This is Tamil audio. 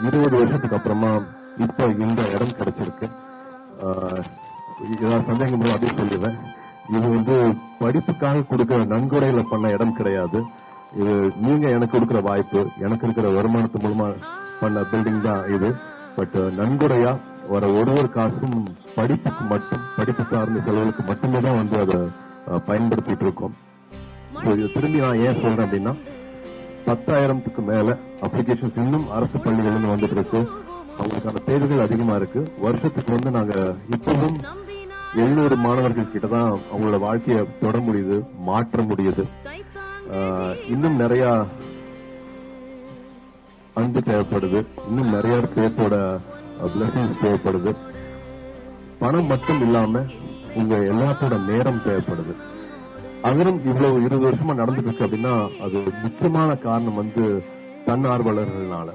20 வருஷத்துக்கு அப்புறமா இப்ப இந்த இடம் கிடைச்சிருக்கு. ஏதாவது சந்தேகம் அதே சொல்லுவேன். இது வந்து படிப்புக்காக கொடுக்கிற நன்கொடையில பண்ண இடம் கிடையாது. இது நீங்க எனக்கு கொடுக்கிற வாய்ப்பு, எனக்கு இருக்கிற வருமானத்து மூலமா பண்ண பில்டிங் தான் இது. பட் நன்கொடையா வர ஒரு காசும் படிப்புக்கு மட்டும், படிப்பு சார்ந்த செலவுகளுக்கு மட்டுமே தான் வந்து அதை பயன்படுத்திட்டு இருக்கோம். இது திரும்பி நான் ஏன் சொல்றேன் அப்படின்னா, 10,000க்கு மேல அப்ளிகேஷன்ஸ் இன்னும் அரசு பள்ளிகள் வந்துட்டு இருக்கு. அவங்களுக்கான தேவைகள் அதிகமா இருக்கு. வருஷத்துக்கு வந்து நாங்க இப்பவும் 700 மாணவர்கள் கிட்டதான் அவங்களோட வாழ்க்கையை தொட முடியுது, மாற்ற முடியுது. இன்னும் நிறைய அன்பு தேவைப்படுது, இன்னும் நிறைய பேர்த்தோட பிளஸிங்ஸ் தேவைப்படுது. பணம் மட்டும் இல்லாம உங்க எல்லாத்தோட நேரம் தேவைப்படுது. அதனும் இவ்வளவு 20 வருஷமா நடந்துட்டு இருக்கு அப்படின்னா அது முக்கியமான காரணம் வந்து தன்னார்வலர்களால.